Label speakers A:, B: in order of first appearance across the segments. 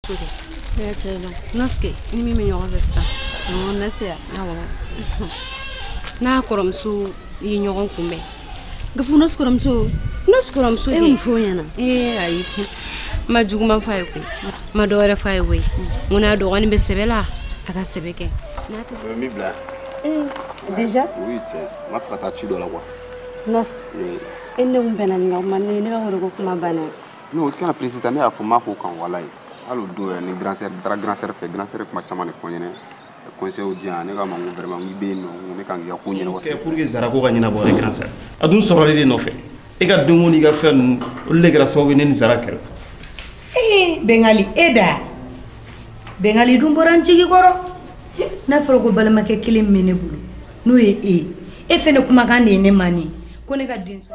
A: Cote. Ya chello. Noske ni mi nyoga bessa. No nasia. Awo. Na koromsu yi nyogon kumbe. Gafu nos koromsu. Nos koromsu. E mfo yana. Ayi. Ma juguma fay ko. Ma doore fay we. Muna do woni be sebela aka sebeke.
B: Mi bla.
A: Déjà?
B: Oui, tiens. Ma frata tu dois la voir.
A: Nos. Ende umbena ngoma ni ne ko kuma bana.
B: No, kana président ne a fuma ko kan wala. Allo do ni grand sœur fait grand sœur kuma chama ne fonyene. Conseil au dia ne ga mangu vraiment mi be no ne kan ya ko nyene
C: ke pour que zara ko ganyina bo grand sœur. Adun sorole de no fe. E ga dumuni ga fe le gra so ne zara kel.
D: Bengali eda. Bengali dum boran jigi goro. Na frogo balama ke kilim mene bulu. No ye e fene kuma kan ne mani. Ko ne ga din so.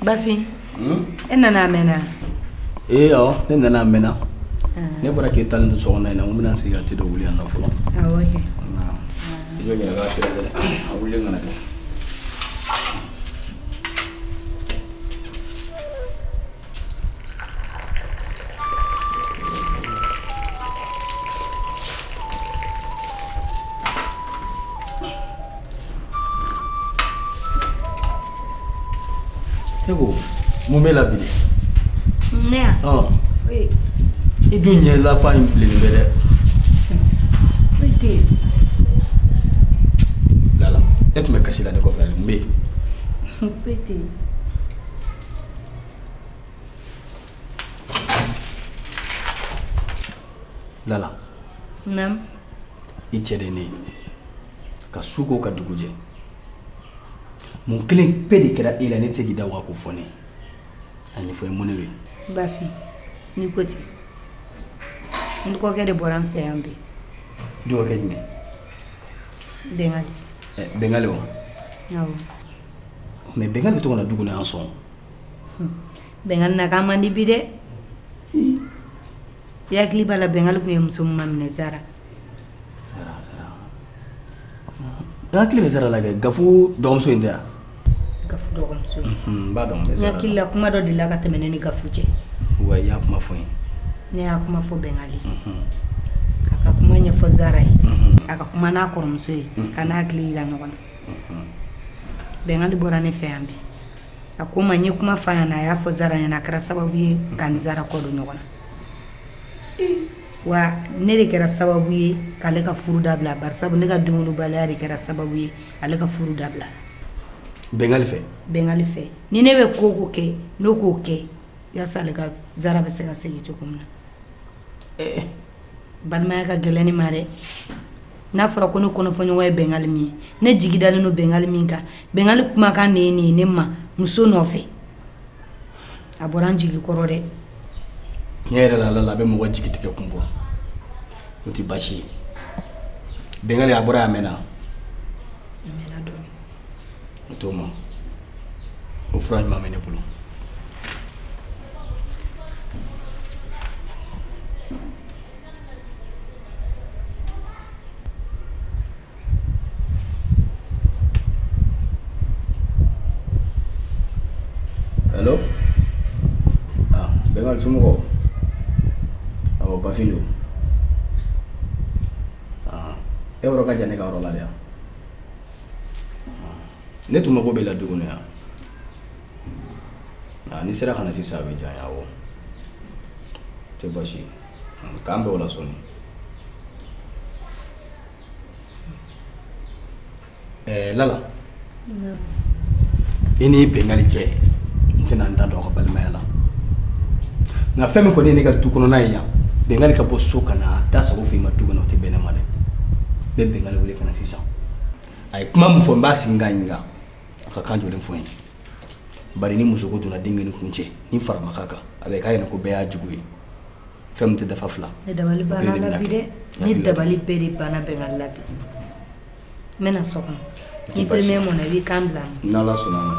D: Bafi. Nana mena.
E: Yo, nana mena. Ne bora ke tan so na ina mun si ga tido wuli na fulo.
D: Okay.
E: Yo ya ga tido da. Wuli ngana. Ego, mumela bide.
D: Nea.
E: Ah.
D: Oui.
E: I dunya la fa implini bede.
D: Oui.
E: Lala, etu me kasi la de ko fa mbe.
D: Oui.
E: Lala.
D: Nam.
E: I cede ne. Ka suko ka duguje. Mon kelen pedi kera ila ne tsegi da wa ko fone. Ani fo monewe.
D: Bafi. Ni koti. Ndiko ke de boran fe ambe.
E: Do ke ni.
D: Bengali.
E: Bengali o.
D: Yawo.
E: Me bengali to na dugu na anson.
D: Bengali na kama ndi bide. Ya kliba la bengali ku yemsum mamne Zara.
E: Ya kliba Zara la gafu domso inda.
D: Gafu domso.
E: Ba dom Zara.
D: Ya kila kuma do dilaka temene ni gafu je.
E: Wa ya kuma fo.
D: Ne ya kuma fo bengali. Aka kuma nya fo Zara. Aka kuma na koromso kana klila ngona. Bengali bora ne fe ambe. Akuma nye kuma fa na ya fo Zara yana kara sababu ye kan Zara ko do ngona. Wa ne de kɛra sababu ye k'ale ka furu dabila bari sabu ne ka dumuni baliya de kɛra sababu ye ale ka furu dabila
E: Bengali fɛ
D: Bengali fɛ ni ne bɛ ko ko kɛ n'o k'o kɛ yasa ale ka Zara bɛ se ka segin cogo min na balimaya ka gɛlɛn ne ma dɛ n'a fɔra ko ne kɔnɔfɔɲɔgɔn ye Bengali min ye ne jigi dalen don Bengali min kan Bengali kumakan de ye nin ye ne ma muso nɔfɛ a bɔra n jigi kɔrɔ dɛ.
E: Tiɲɛ yɛrɛ la Lala a bɛ mɔgɔ jigi tigɛ kun bɔ o tɛ baasi ye Bengali a bɔra a mɛnna o t'o ma o fura ɲuman bɛ ne bolo. Hello? Bengal sumuko. Ako Bafindo. Euro ka jane ka oro la dia. Ne tuma ko bela dugu ne ya. Ni sera kana sisa be ja yawo. Te bashi. Kambe wala soni. Lala. Ini Bengali che. Ntena ndando ko balma yala. Na femme ko ne ga dugu na ya. Bengali ka bosso kana ta sa ko fi ma dugu na te bena made. Be Bengali wele kana sisa. Ay kuma mu fo mbasi nganga. Aka kanjo le fo yin. Bari ni muso ko tuna dingeni kunche ni fara makaka abe kay na ko be ajugu fem te dafa fla
D: ne dabali bana la bide ni dabali peri bana be ngal labi mena sokon ni premier mon avis kambla
E: na la sona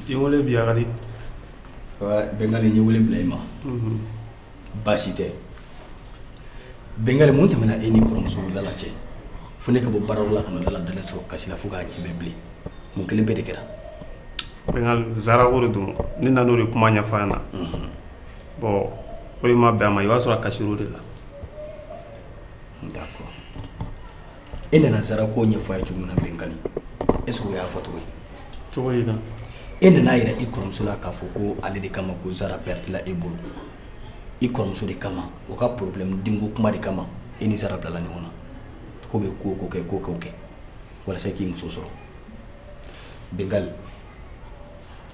C: Yole biagadi.
E: Bengali ni wole blema. Basite. Bengali monte mena eni kromso la lache. Fune ka bo barawla kana la dala so kasila fuga ni bebli. Mun kele bede kera.
C: Bengal zara woro dum ni nanori kuma nya fana. Bo ori ma ba ma yo asura kashiru de la.
E: D'accord. Ina na zara ko nya fa ju na Bengali. Eso ya fatwe.
C: To ina.
E: Ina na ira ikromso la ka fuko ale de kama ko zara perte la ebulu. Ikromso de kama o ka problem dingo kuma de kama ini zara bla la ni wona. Ko be ko ke. Wala sai ki muso soro. Bengal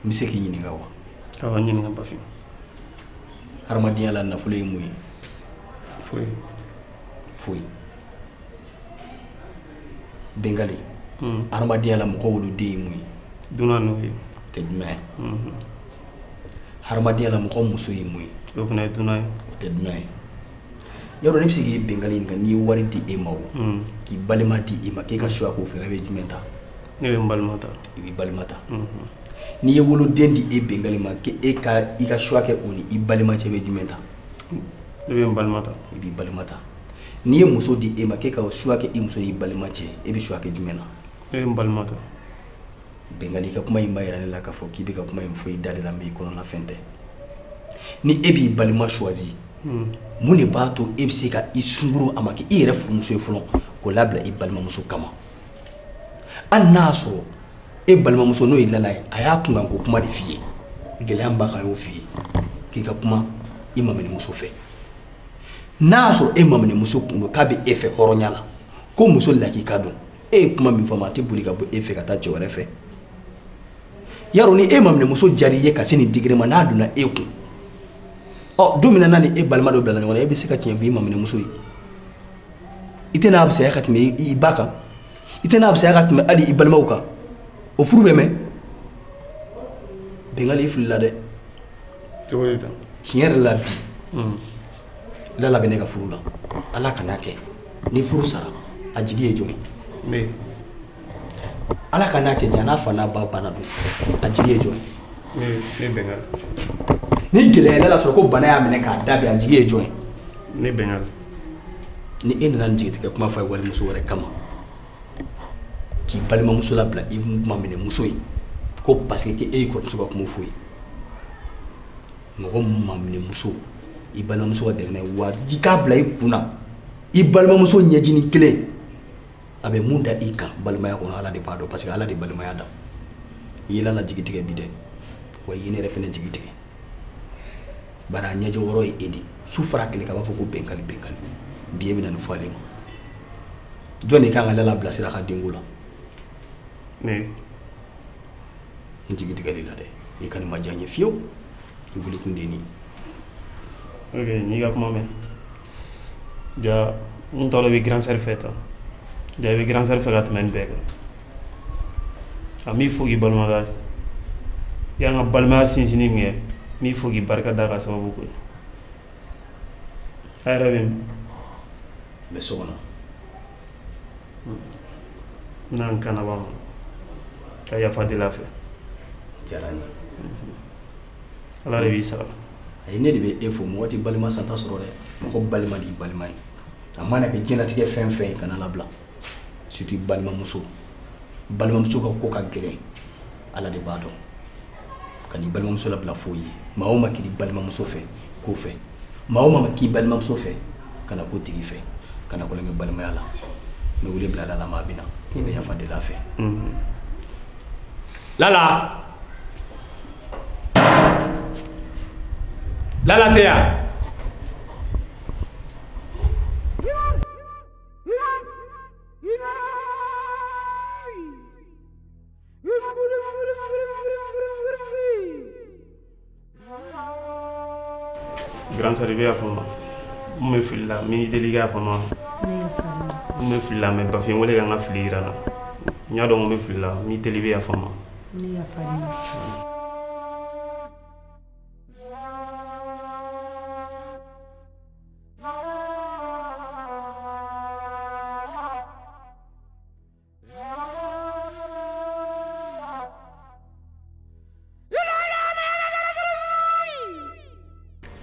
E: miseki nyini ngawa.
C: Kawa nyini ngamba fi.
E: Harmadiya la na fulay muy. Fuy. Bengali. Harmadiya la mko wulu de muy.
C: Duna no yi.
E: Tedme. Harmadiya la mko muso yi muy.
C: O funa duna.
E: Tedme. Yaro nipsigi Bengali nga ni wari di emaw. Ki balima di ema ke ka shwa ko fela be jumenta.
C: Ne balmata.
E: Ibi balmata. Ni ye wolo dendi e Bengali ma ke e ka i ka shwa ke oni i balima chebe jumenta.
C: Ne balmata.
E: Ibi balmata. Ni ye muso di ema ke ka shwa ke i muso ni balima che e bi shwa ke jumena.
C: Ne balmata.
E: Bengali ka kuma imba irane la ka fo ki be ka kuma imfo idade la me kono na fente. Ni e bi balima choisi. Mune bato e bi se ka i sunguru amake i yere fu muso e fulon ko labla i balima muso kama. An naso e balima muso no ilalay aya kunga ko kuma de fiye gelamba ka yo fiye ki ka kuma imamene muso fe naso e mamene muso kungo ka be efe horonyala ko muso la ki kado e kuma mi fama te buli ka bo efe ka ta jeware fe yaro ni e mamene muso jari ye ka sini digre ma na duna e ku o domina nani e balima do bela ngona e be sika tien vi mamene muso yi itena abse ya katime i baka itena abse ya katime ali i balima uka o furu be me Bengali filla de
C: to ita
E: tiɲɛ la bi la labɛn ne ka furu la ala kana kɛ ni furu sara a jigi ye jɔn
C: ne
E: ala kana cɛ jan n'a fa n'a ba bana dun a jigi ye jɔn
C: ne Bengali
E: ni gɛlɛya la sɔrɔ ko bana y'a minɛ k'a da bi a jigi ye jɔn
C: ne Bengali
E: ni e nana jigitigɛ kuma fɔ a ye walimuso wɛrɛ kama k'i balimamuso labila i maminɛ muso ye ko parce que e y'i kɔrɔmuso ka kuma fɔ ye mɔgɔ maminɛ muso i balimamuso ka dɛgɛ n'a ye wa ji k'a bila i kunna i balimamuso ɲɛjini kelen a bɛ mun da i kan balimaya kɔnɔ ala de b'a dɔn parce que ala de balimaya da i yɛlɛ la jigitigɛ bi dɛ wa i ye ne yɛrɛ fɛnɛ jigitigɛ bari a ɲɛjɔ wɔɔrɔ ye e de su fara tile ka b'a fɔ ko Bengali bi e bɛ na nin fɔ ale ma jɔn de kan ka lala bilasira ka denko la
C: ne
E: n jigitigɛli la dɛ i ka nin ma diya n ye fiyewu i wuli kun de ni
C: ok n'i ka kuma mɛn ja n tɔgɔ bɛ grand sœur fɛ tan ja i bɛ grand sœur fɛ ka tɛmɛ nin bɛɛ kan a m'i fo k'i balimaya y'an ka balimaya sinsinni min kɛ m'i fo k'i barika da ka sababu ko ye a yɛrɛ bɛ min
E: n bɛ so kɔnɔ
C: n'an kanaba ma ka yafa deli a fɛ
E: diyara n ye
C: ala de b'i sara
E: ayi ne de bɛ e fo mɔgɔ tɛ balima santa sɔrɔ dɛ mɔgɔ balima de y'i balima ye a mana kɛ diɲɛlatigɛ fɛn fɛn ye kana labila surtout balimamuso balimamuso ka ko ka gɛlɛn ala de b'a dɔn ka n'i balimamuso labila foyi ye maa o maa k'i balimamuso fɛ k'o fɛ maa o maa k'i balimamuso fɛ kana ko tigi fɛ kana kolonkɛ balimaya la n bɛ wele bila Lala ma a bɛ na i bɛ yafa deli a fɛ Lala Lala tɛ yan
C: Grand sœur bɛ yafa n ma mun bɛ fili la min deli ka yafa n ma mun bɛ fili la mais Bafin wele ka n ka fili jira n na n y'a dɔn mun bɛ fili la min deli bɛ yafa n ma
D: ne yafa i ma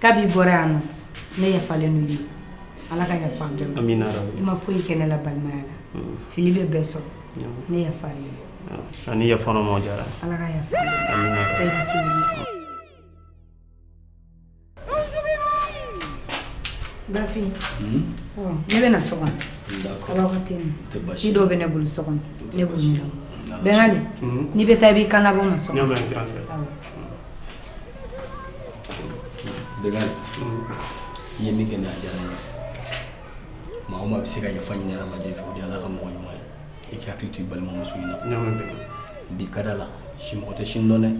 D: kabi bɔra yan nɔ ne yafalen n'u ye ala ka yafa an bɛɛ ma
C: amina
D: i ma foyi kɛ ne la balimaya la fili bɛ bɛɛ sɔrɔ ne yafalen ye
C: ani yafa n ma diyara
D: ala ka yafa
C: amina
D: bɛɛ ka ci wuli Bafin ne bɛ na so kɔnɔ ala ka tɛ min ci dɔw bɛ ne bolo so kɔnɔ ne b'o ɲɛnabɔ Bɛngali n'i bɛ taa i b'i kan labɔ ma so
C: ɲamɛ grand sœur
E: Bɛngali i ye min kɛ ne a diyara n ye maa o maa bɛ se ka yafa ɲini hadamaden fɛ o de ye ala ka mɔgɔ ɲuman ye i k'i hakili to i balimamuso in na
C: ɲamɛ bɛ
E: bi ka da la si mɔgɔ tɛ sini dɔn dɛ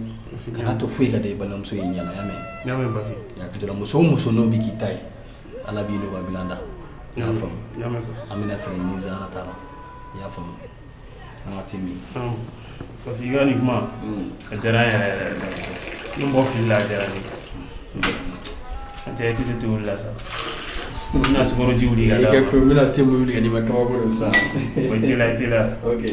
E: kana to foyi ka da i balimamuso ye ɲɛla y'a mɛn
C: ɲamɛ Bafin
E: i hakili to la muso o muso n'o bɛ k'i ta ye ala b'i n'o ka bilan da i y'a faamu
C: ɲamɛ
E: an bɛna fɛɛrɛ ɲini Zahara ta la i y'a faamu an ka tɛ min
C: Bafin i ka nin kuma a diyara n yɛrɛ yɛrɛ ni mɔgɔ fili la a diyara n ye a tɛ i tɛ se tobili la sa n bɛna sukaro ji wuli ka d'a ma
E: n bɛna te wuli ka n'i ma kabako dɔ san
C: o tɛ la i tɛ la
E: ok